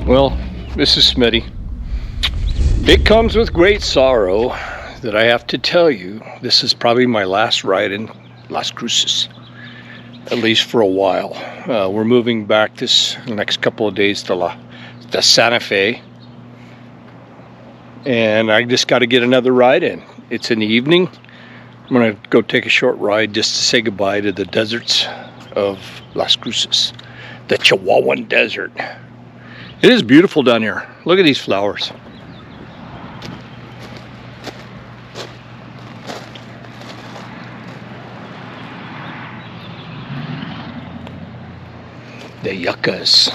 Well, this is Smitty. It comes with great sorrow that I have to tell you this is probably my last ride in Las Cruces, at least for a while. We're moving back this next couple of days to Santa Fe, and I just got to get another ride in. It's in the evening. I'm gonna go take a short ride just to say goodbye to the deserts of Las Cruces, the Chihuahuan Desert. It is beautiful down here. Look at these flowers. The yuccas.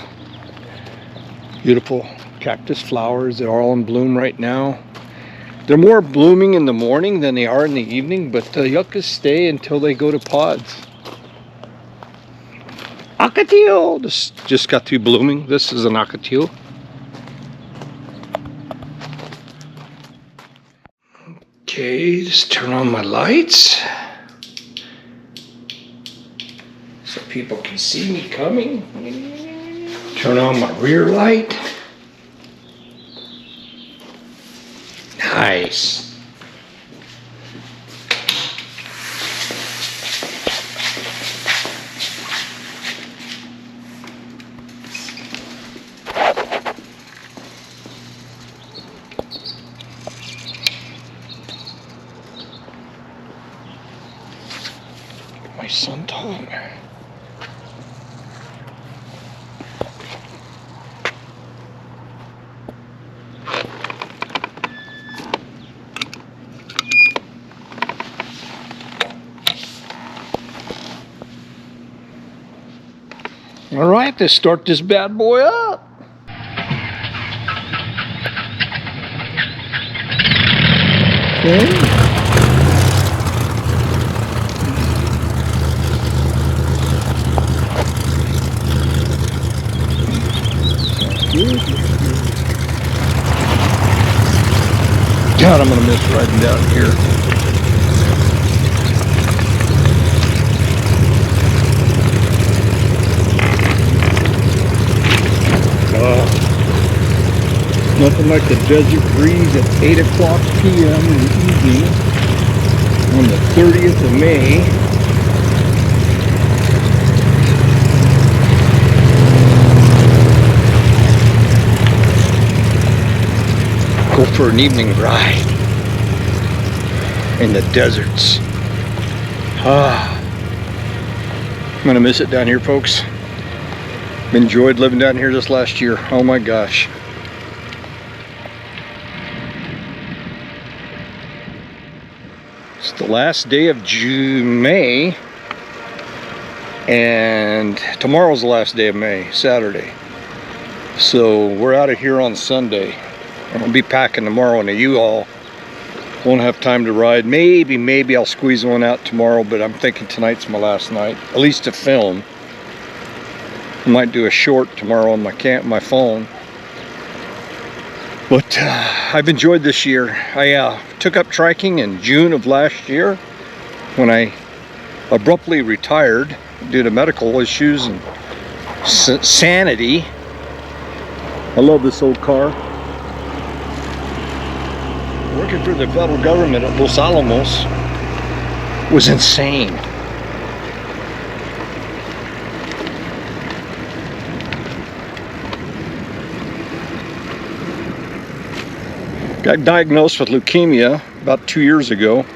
Beautiful cactus flowers. They're all in bloom right now. They're more blooming in the morning than they are in the evening, but the yuccas stay until they go to pods. Acatillo! This just got through blooming. This is an acatillo. Okay, just turn on my lights so people can see me coming. Turn on my rear light. Nice. My sun tongue. All right, let's start this bad boy up. Okay. God, I'm gonna miss riding down here. Nothing like the desert breeze at 8 o'clock p.m. in the evening on the 30th of May. Go for an evening ride in the deserts. I'm gonna miss it down here, folks. Enjoyed living down here this last year. Oh my gosh. It's the last day of May, and tomorrow's the last day of May, Saturday. So we're out of here on Sunday. I'll be packing tomorrow in a U-Haul. Won't have time to ride. Maybe I'll squeeze one out tomorrow, but I'm thinking tonight's my last night, at least to film. I might do a short tomorrow on my phone. But I've enjoyed this year. I took up triking in June of last year when I abruptly retired due to medical issues and sanity. I love this old car. Working for the federal government at Los Alamos was insane. Got diagnosed with leukemia about 2 years ago.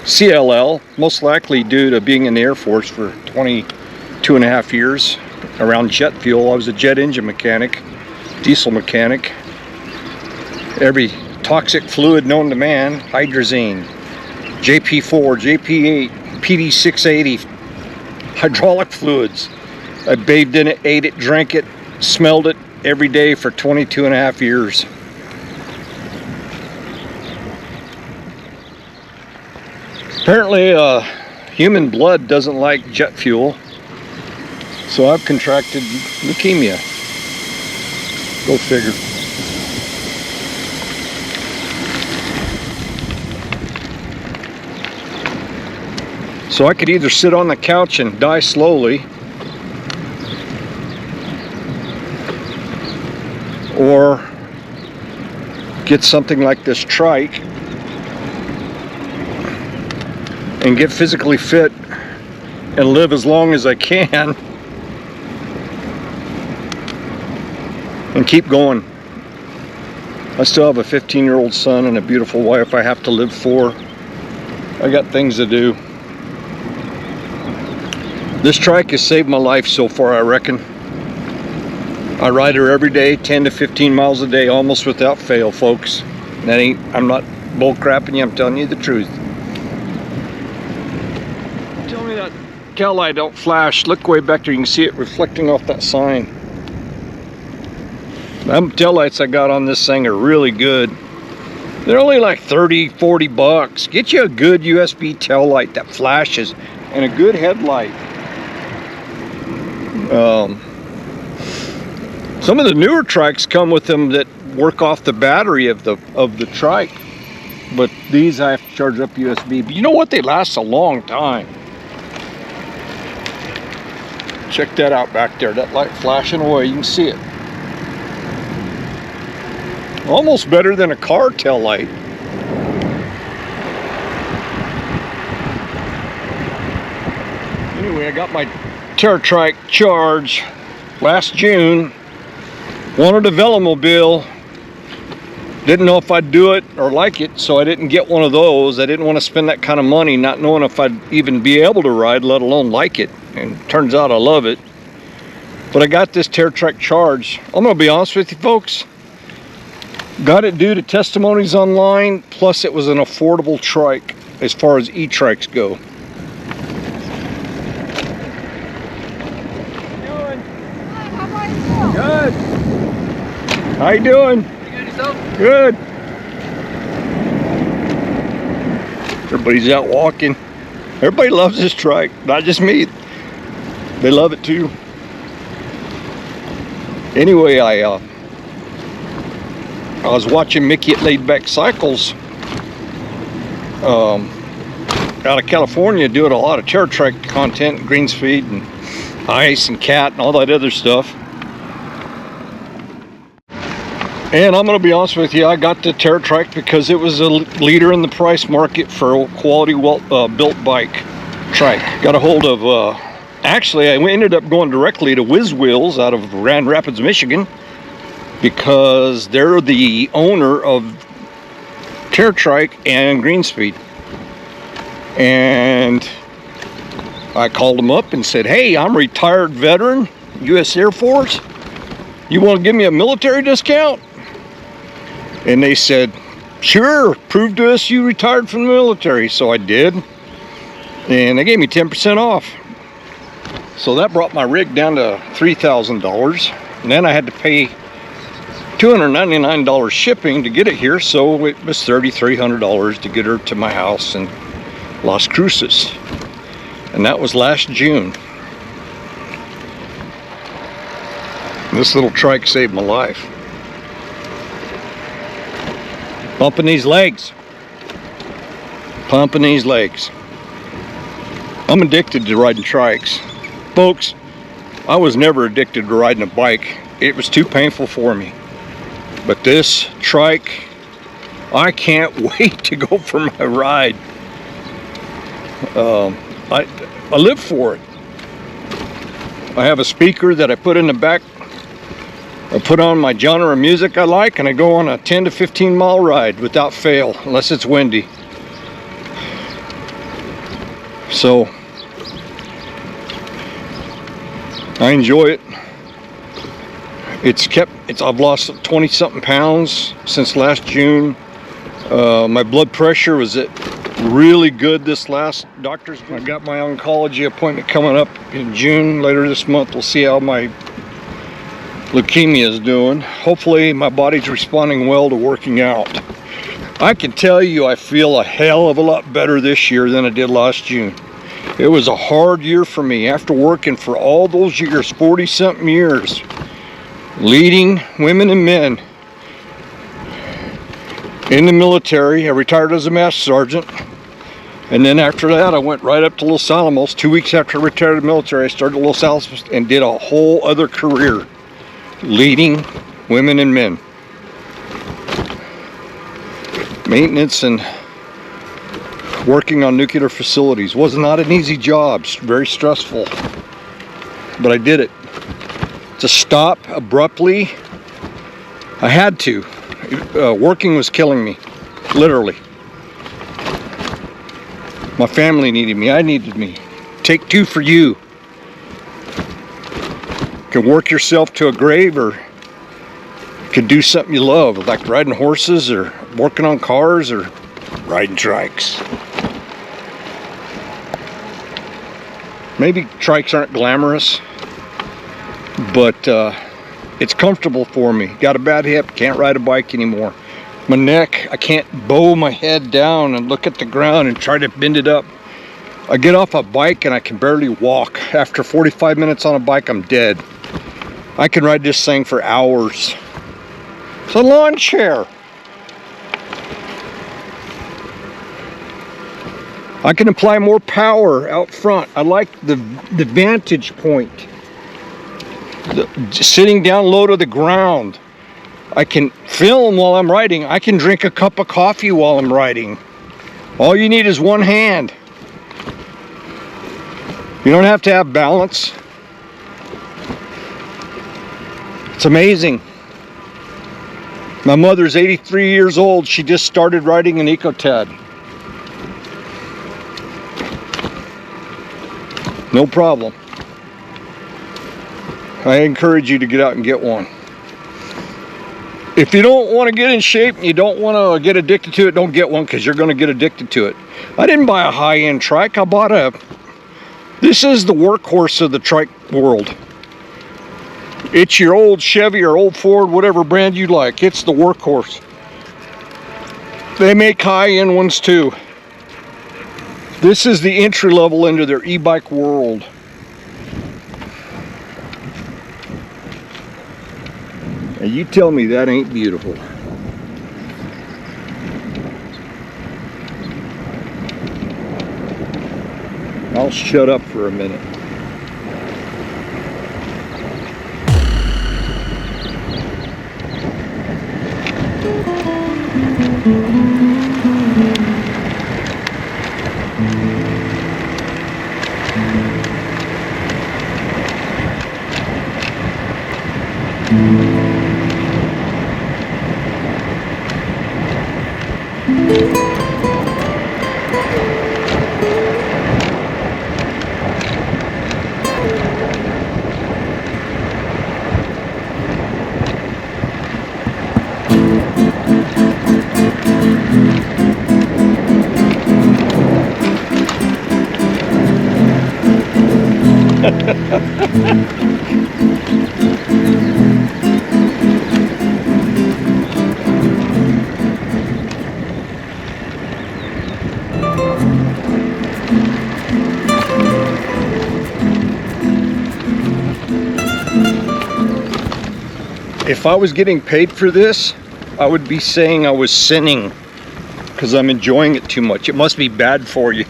CLL, most likely due to being in the Air Force for 22 and a half years around jet fuel. I was a jet engine mechanic, diesel mechanic. Every toxic fluid known to man, hydrazine, JP4, JP8, PD680, hydraulic fluids. I bathed in it, ate it, drank it, smelled it every day for 22 and a half years. Apparently, human blood doesn't like jet fuel, so I've contracted leukemia. Go figure. So I could either sit on the couch and die slowly, or get something like this trike and get physically fit and live as long as I can and keep going. I still have a 15-year-old son and a beautiful wife I have to live for. I got things to do. This trike has saved my life so far, I reckon. I ride her every day, 10 to 15 miles a day, almost without fail, folks. I'm not bull crapping you, I'm telling you the truth. Tell me that tail light don't flash. Look way back there, you can see it reflecting off that sign. Them tail lights I got on this thing are really good. They're only like 30, 40 bucks. Get you a good USB tail light that flashes and a good headlight. Some of the newer trikes come with them that work off the battery of the trike, but these I have to charge up USB. But you know what? They last a long time. Check that out back there. That light flashing away. You can see it. Almost better than a car tail light. Anyway, I got my TerraTrike Charge last June. Wanted a Velomobile. Didn't know if I'd do it or like it, so I didn't get one of those. I didn't want to spend that kind of money not knowing if I'd even be able to ride, let alone like it. And turns out I love it. But I got this TerraTrike Charge. I'm going to be honest with you folks. Got it due to testimonies online, plus it was an affordable trike as far as e-trikes go. Good. How you doing? You good yourself? Good. Everybody's out walking. Everybody loves this trike, not just me. They love it too. Anyway, I was watching Mickey at Laid Back Cycles out of California, doing a lot of TerraTrike content, greenspeed and ice and cat and all that other stuff. And I'm going to be honest with you, I got the TerraTrike because it was a leader in the price market for a quality built bike trike. Got a hold of, actually I ended up going directly to Whiz Wheels out of Grand Rapids, Michigan, because they're the owner of TerraTrike and Greenspeed. And I called them up and said, hey, I'm a retired veteran, U.S. Air Force. You want to give me a military discount? And they said, sure, prove to us you retired from the military. So I did. And they gave me 10% off. So that brought my rig down to $3,000. And then I had to pay $299 shipping to get it here, so it was $3,300 to get her to my house in Las Cruces. And that was last June. This little trike saved my life. Pumping these legs. Pumping these legs. I'm addicted to riding trikes. Folks, I was never addicted to riding a bike. It was too painful for me. But this trike, I can't wait to go for my ride. I live for it. I have a speaker that I put in the back. I put on my genre of music I like, and I go on a 10 to 15 mile ride without fail, unless it's windy. So I enjoy it. I've lost 20 something pounds since last June. My blood pressure was really good this last doctor's. I got my oncology appointment coming up in June, later this month. We'll see how my leukemia is doing. Hopefully my body's responding well to working out. I can tell you I feel a hell of a lot better this year than I did last June. It was a hard year for me after working for all those years, 40 something years, leading women and men in the military. I retired as a master sergeant, and then after that I went right up to Los Alamos. 2 weeks after I retired from the military, I started at Los Alamos and did a whole other career leading women and men. Maintenance and working on nuclear facilities was not an easy job, very stressful, but I did it. To stop abruptly, I had to. Working was killing me, literally. My family needed me, I needed me. Take two for you. You can work yourself to a grave, or you can do something you love, like riding horses or working on cars or riding trikes. Maybe trikes aren't glamorous, but it's comfortable for me. Got a bad hip, can't ride a bike anymore. My neck, I can't bow my head down and look at the ground and try to bend it up. I get off a bike and I can barely walk. After 45 minutes on a bike, I'm dead. I can ride this thing for hours. It's a lawn chair. I can apply more power out front. I like the vantage point. Sitting down low to the ground. I can film while I'm riding. I can drink a cup of coffee while I'm riding. All you need is one hand. You don't have to have balance. It's amazing. My mother's 83 years old. She just started riding an EcoTad. No problem. I encourage you to get out and get one. If you don't want to get in shape and you don't want to get addicted to it, don't get one, because you're going to get addicted to it. I didn't buy a high-end trike. I bought this is the workhorse of the trike world. It's your old Chevy or old Ford, whatever brand you like. It's the workhorse. They make high-end ones too. This is the entry level into their e-bike world. And you tell me that ain't beautiful. I'll shut up for a minute. If I was getting paid for this, I would be saying I was sinning, because I'm enjoying it too much. It must be bad for you.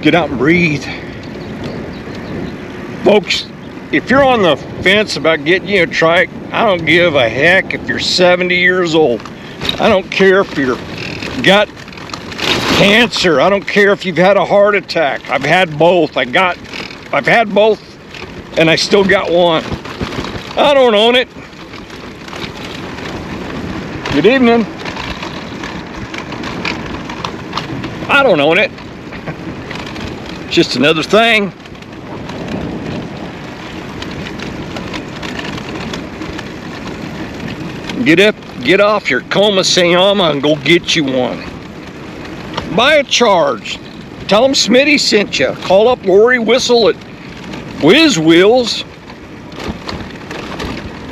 Get out and breathe. Folks, if you're on the fence about getting you a trike, I don't give a heck if you're 70 years old. I don't care if you've got cancer. I don't care if you've had a heart attack. I've had both. I've had both, and I still got one. I don't own it. Good evening. I don't own it. Just another thing. Get off your coma sayama and go get you one. Buy a Charge. Tell them Smitty sent you. Call up Lori Whistle at Whiz Wheels,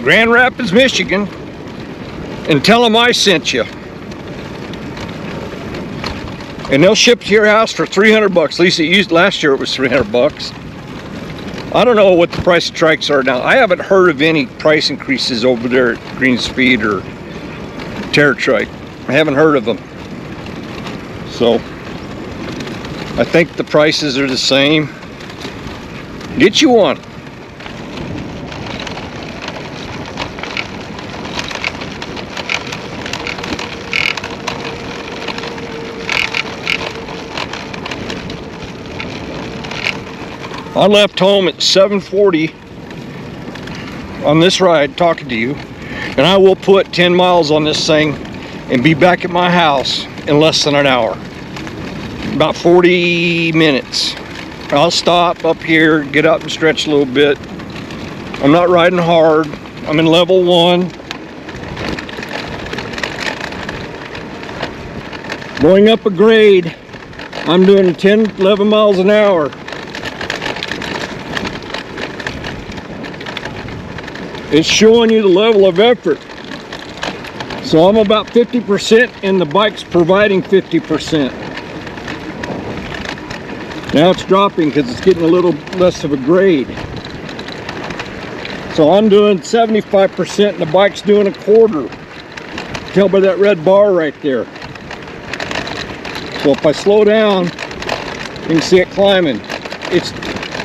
Grand Rapids, Michigan, and tell them I sent you. And they'll ship to your house for 300 bucks. At least it used last year, it was 300 bucks. I don't know what the price of trikes are now. I haven't heard of any price increases over there at Green Speed or TerraTrike. I haven't heard of them. So I think the prices are the same. Get you one. I left home at 7:40 on this ride talking to you, and I will put 10 miles on this thing and be back at my house in less than an hour. About 40 minutes. I'll stop up here, get up and stretch a little bit. I'm not riding hard. I'm in level 1. Going up a grade, I'm doing 10, 11 miles an hour. It's showing you the level of effort. So I'm about 50% and the bike's providing 50%. Now it's dropping because it's getting a little less of a grade. So I'm doing 75% and the bike's doing a quarter. Tell by that red bar right there. So if I slow down, you can see it climbing.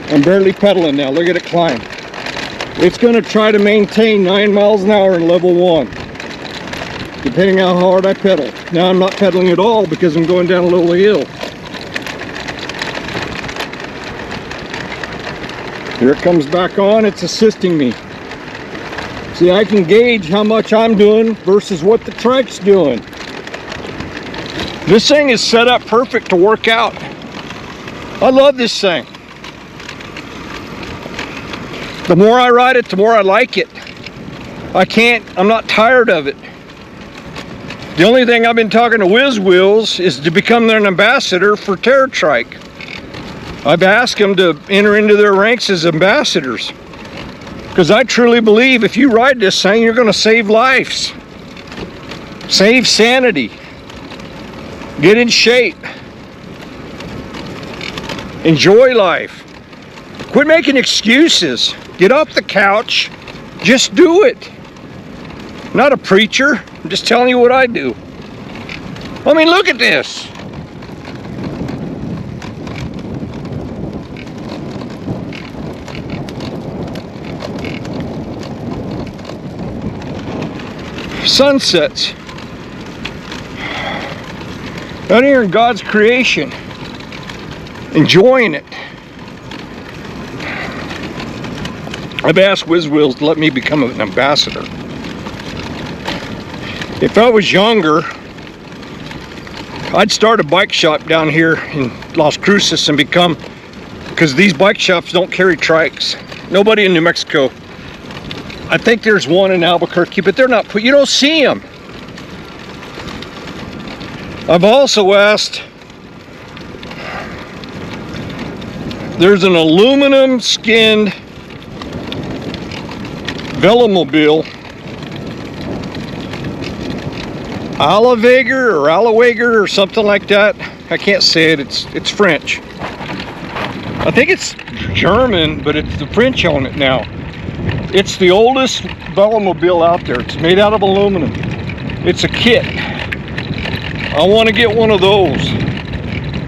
I'm barely pedaling now. Look at it climb. It's going to try to maintain 9 miles an hour in level 1, depending how hard I pedal. Now I'm not pedaling at all because I'm going down a little hill. Here it comes back on. It's assisting me. See, I can gauge how much I'm doing versus what the trike's doing. This thing is set up perfect to work out. I love this thing. The more I ride it, the more I like it. I'm not tired of it. The only thing I've been talking to Whiz Wheels is to become their ambassador for TerraTrike. I've asked them to enter into their ranks as ambassadors. Because I truly believe if you ride this thing, you're going to save lives. Save sanity. Get in shape. Enjoy life. Quit making excuses. Get off the couch. Just do it. I'm not a preacher. I'm just telling you what I do. I mean, look at this. Sunsets. Out here in God's creation. Enjoying it. I've asked Whiz Wheels to let me become an ambassador. If I was younger, I'd start a bike shop down here in Las Cruces and become, because these bike shops don't carry trikes. Nobody in New Mexico. I think there's one in Albuquerque, but they're not, you don't see them. I've also asked, there's an aluminum skinned velomobile, Alawager or something like that. I can't say it, it's French. I think it's German, but it's the French own it now. It's the oldest velomobile out there. It's made out of aluminum. It's a kit. I want to get one of those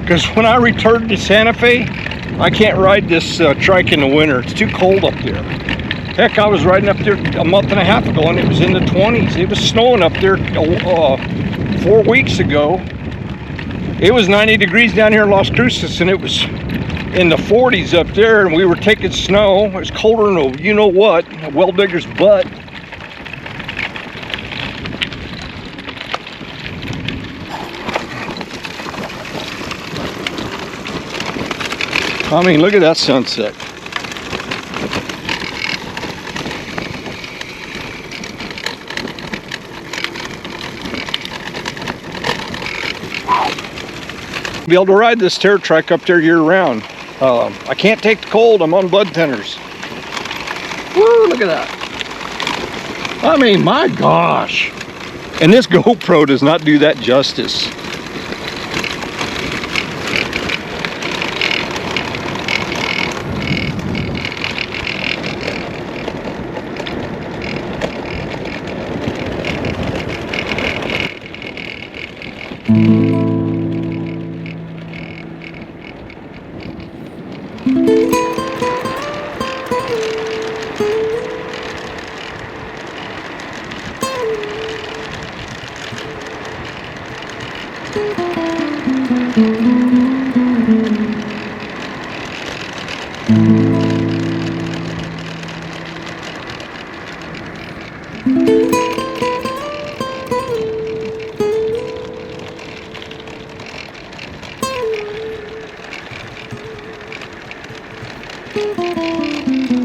because when I return to Santa Fe, I can't ride this trike in the winter. It's too cold up there. Heck, I was riding up there a month and a half ago and it was in the 20s. It was snowing up there 4 weeks ago. It was 90 degrees down here in Las Cruces and it was in the 40s up there, and we were taking snow. It was colder than a you know what, a well digger's butt. I mean, look at that sunset. Be able to ride this TerraTrike up there year round. I can't take the cold. I'm on blood thinners. Woo, look at that. I mean, my gosh. And this GoPro does not do that justice.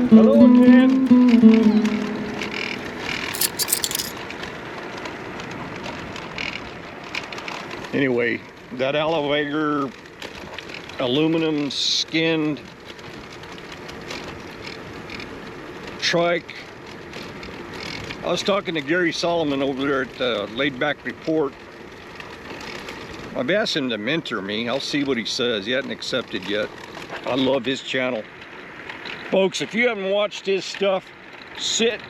Hello again. Anyway, that alligator aluminum skinned trike. I was talking to Gary Solomon over there at the Laid Back Report. I've asked him to mentor me. I'll see what he says. He hasn't accepted yet. I love his channel. Folks, if you haven't watched his stuff,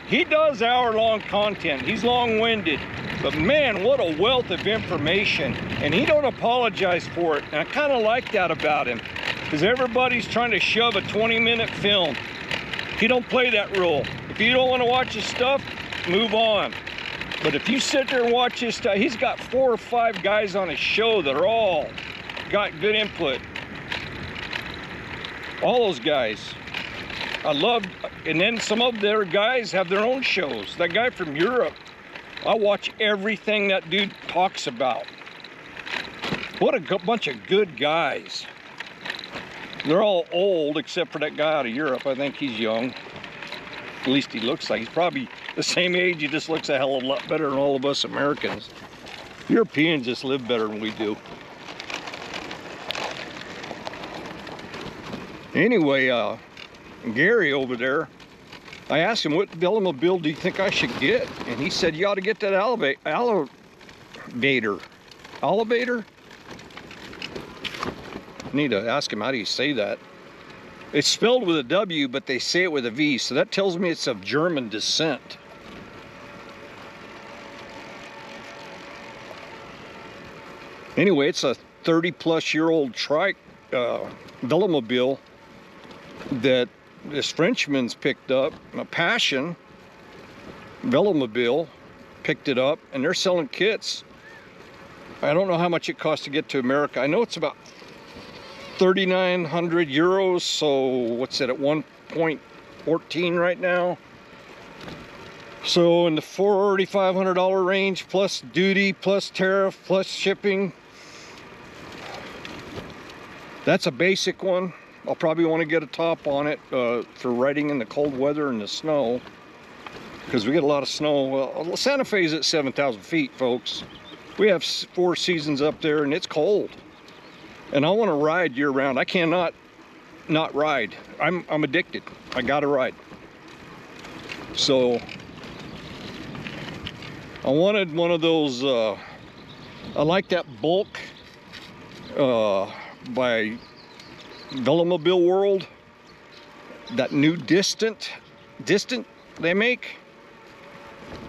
he does hour-long content. He's long-winded, but man, what a wealth of information, and he don't apologize for it. And I kind of like that about him, because everybody's trying to shove a 20-minute film. He don't play that rule. If you don't want to watch his stuff, move on. But if you sit there and watch his stuff, he's got 4 or 5 guys on his show that are all got good input. All those guys. I love, and then some of their guys have their own shows. That guy from Europe, I watch everything that dude talks about. What a bunch of good guys. They're all old except for that guy out of Europe. I think he's young. At least he looks like he's probably the same age. He just looks a hell of a lot better than all of us Americans. Europeans just live better than we do. Anyway, Gary over there, I asked him, what Velomobile do you think I should get? And he said, you ought to get that elevator. Elevator? Need to ask him, how do you say that? It's spelled with a W, but they say it with a V, so that tells me it's of German descent. Anyway, it's a 30-plus-year-old trike Velomobile that this Frenchman's picked up, a Passion Velomobile, picked it up, and they're selling kits. I don't know how much it costs to get to America. I know it's about 3,900 euros, so what's it at $1.14 right now? So in the $4,500 range, plus duty, plus tariff, plus shipping. That's a basic one. I'll probably want to get a top on it for riding in the cold weather and the snow, because we get a lot of snow. Well, Santa Fe is at 7,000 feet, folks. We have 4 seasons up there, and it's cold. And I want to ride year-round. I cannot not ride. I'm addicted. I gotta ride. So I wanted one of those. I like that bulk by Velomobile World, that new distant they make.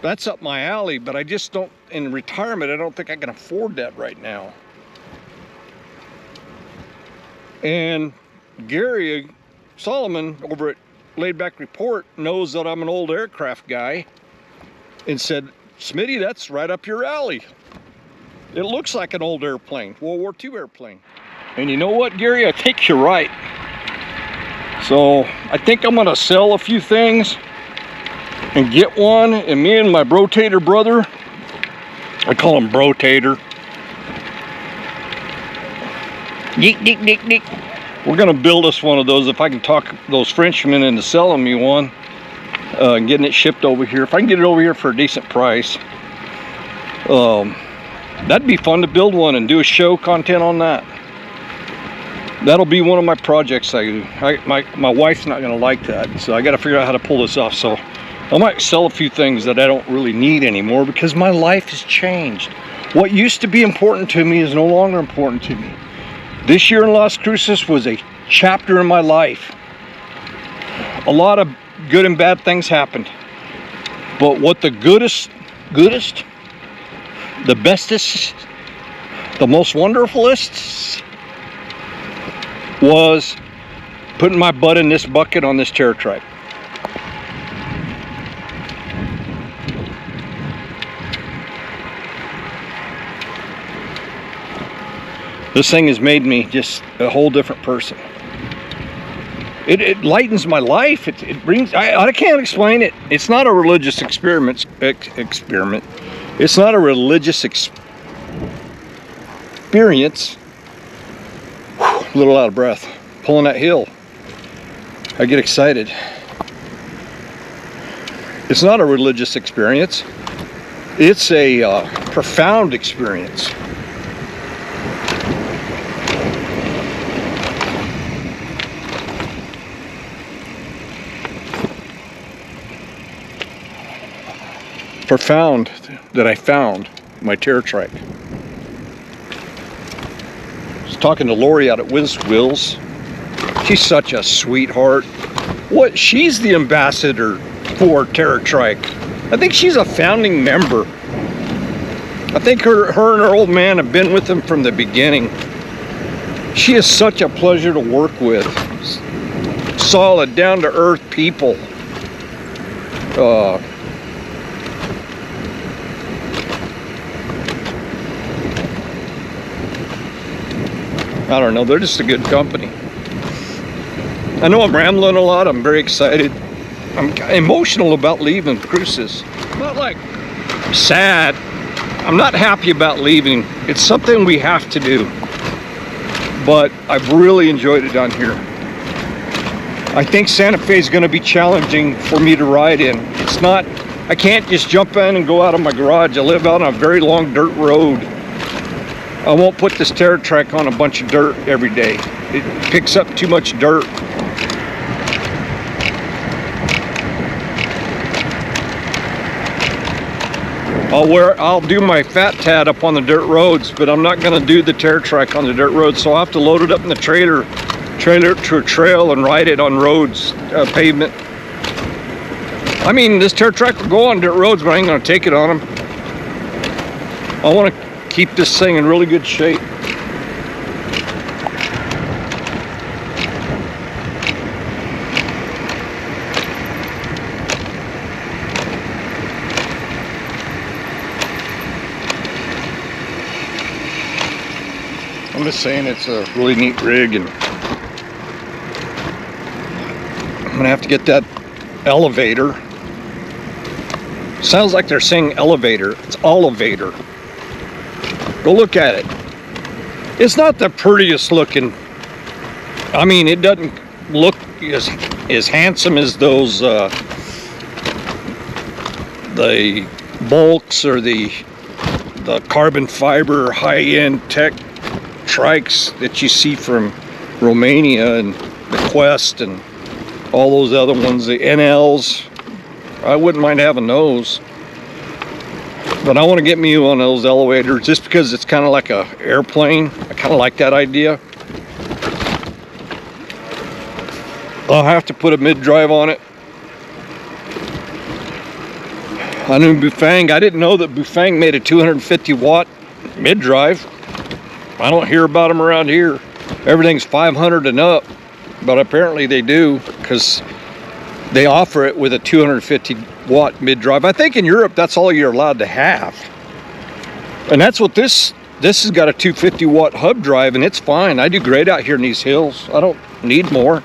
That's up my alley, but I just don't, in retirement, I don't think I can afford that right now. And Gary Solomon over at Laid Back Report knows that I'm an old aircraft guy and said, Smitty, that's right up your alley. It looks like an old airplane, World War II airplane. And you know what, Gary? I think you're right. So I think I'm gonna sell a few things and get one, and me and my Brotator brother, I call him Brotator. We're gonna build us one of those if I can talk those Frenchmen into selling me one, and getting it shipped over here. If I can get it over here for a decent price, that'd be fun to build one and do a show content on that. That'll be one of my projects I do. My wife's not gonna like that, so I gotta figure out how to pull this off. So I might sell a few things that I don't really need anymore because my life has changed. What used to be important to me is no longer important to me. This year in Las Cruces was a chapter in my life. A lot of good and bad things happened. But what the goodest, the bestest, the most wonderfulest was putting my butt in this bucket on this TerraTrike. This thing has made me just a whole different person. It lightens my life. It brings, I can't explain it. It's not a religious experiment. It's not a religious experience. Whew, a little out of breath. Pulling that hill. I get excited. It's not a religious experience. It's a profound experience. Profound that I found my TerraTrike. I was talking to Lori out at Wheels. She's such a sweetheart. She's the ambassador for TerraTrike. I think she's a founding member. I think her and her old man have been with them from the beginning. She is such a pleasure to work with. Solid, down-to-earth people. I don't know, they're just a good company. I know I'm rambling a lot. I'm very excited. I'm emotional about leaving Cruces. Not like sad. I'm not happy about leaving. It's something we have to do. But I've really enjoyed it down here. I think Santa Fe is going to be challenging for me to ride in. It's not, I can't just jump in and go out of my garage. I live out on a very long dirt road. I won't put this TerraTrike on a bunch of dirt every day. It picks up too much dirt. I'll do my fat tad up on the dirt roads, but I'm not going to do the TerraTrike on the dirt roads, so I'll have to load it up in the trailer it to a trail and ride it on roads, pavement. I mean, this TerraTrike will go on dirt roads, but I ain't going to take it on them. I want to keep this thing in really good shape. I'm just saying it's a really neat rig, and I'm gonna have to get that elevator. Sounds like they're saying elevator. It's elevator. Go look at it. It's not the prettiest looking. I mean, it doesn't look as handsome as those the bulks or the carbon fiber high-end tech trikes that you see from Romania and the Quest and all those other ones, the NLs. I wouldn't mind having those. But I want to get me one of those elevators just because it's kind of like an airplane. I kind of like that idea. I'll have to put a mid-drive on it. I knew Bufang. I didn't know that Bufang made a 250 watt mid-drive. I don't hear about them around here. Everything's 500 and up, but apparently they do because they offer it with a 250 watt mid-drive. I think in Europe that's all you're allowed to have, and that's what this has got, a 250 watt hub drive, and it's fine. I do great out here in these hills. I don't need more.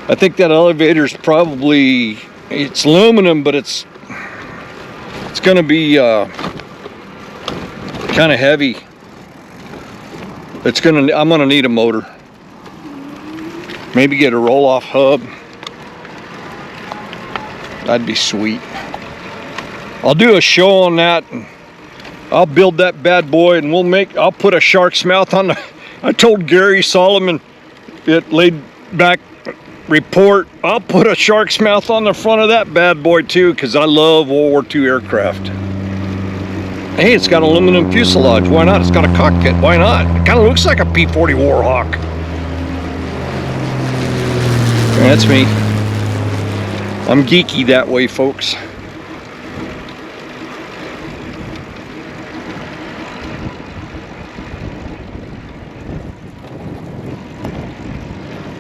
I think that elevator is probably, it's aluminum, but it's gonna be kind of heavy. I'm gonna need a motor. Maybe get a roll-off hub. That'd be sweet. I'll do a show on that, and I'll build that bad boy, and I'll put a shark's mouth on the, I told Gary Solomon it laid back report, I'll put a shark's mouth on the front of that bad boy too, because I love World War II aircraft. Hey, it's got an aluminum fuselage. Why not? It's got a cockpit. Why not? It kind of looks like a P-40 Warhawk. That's me. I'm geeky that way, folks.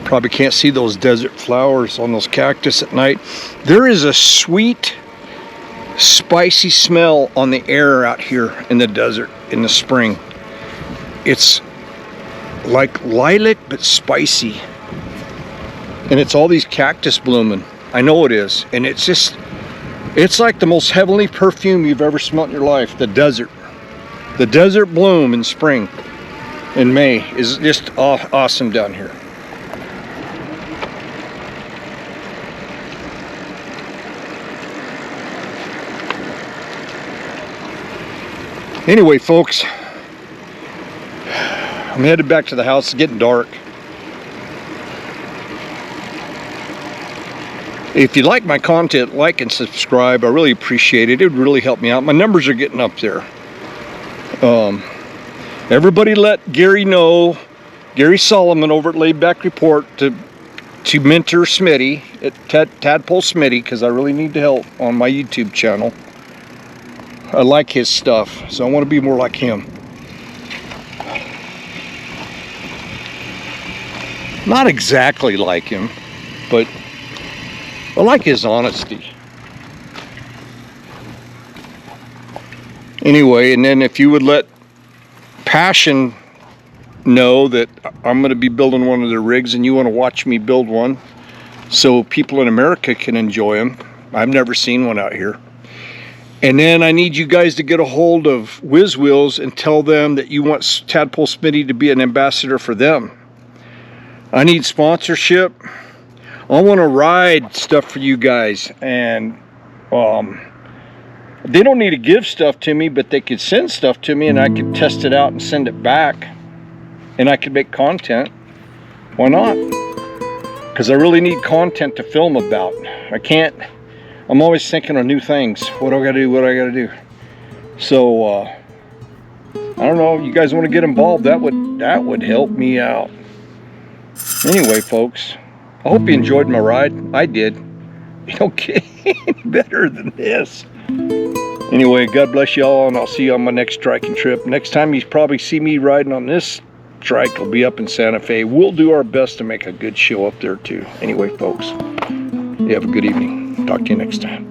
Probably can't see those desert flowers on those cactus at night. There is a sweet, spicy smell on the air out here in the desert in the spring. It's like lilac but spicy. And it's all these cactus blooming. I know it is. And it's just, it's like the most heavenly perfume you've ever smelled in your life. The desert. The desert bloom in spring. In May is just awesome down here. Anyway, folks, I'm headed back to the house. It's getting dark. If you like my content, like and subscribe. I really appreciate it. It would really help me out. My numbers are getting up there. Everybody let Gary know, Gary Solomon over at Laid Back Report, to mentor Smitty at Tadpole Smitty, because I really need the help on my YouTube channel. I like his stuff, so I want to be more like him. Not exactly like him, but I like his honesty. Anyway, and then if you would let Passion know that I'm going to be building one of their rigs and you want to watch me build one so people in America can enjoy them. I've never seen one out here. And then I need you guys to get a hold of Whiz Wheels and tell them that you want Tadpole Smitty to be an ambassador for them. I need sponsorship. I want to ride stuff for you guys, and they don't need to give stuff to me, but they could send stuff to me and I could test it out and send it back, and I could make content. Why not? Because I really need content to film about. I can't, I'm always thinking of new things. What do I gotta do? What do I gotta do? So I don't know, you guys want to get involved, that would help me out. Anyway, folks, I hope you enjoyed my ride. I did. You don't get any better than this. Anyway, God bless you all, and I'll see you on my next triking trip. Next time you probably see me riding on this trike will be up in Santa Fe. We'll do our best to make a good show up there too. Anyway, folks, you have a good evening. Talk to you next time.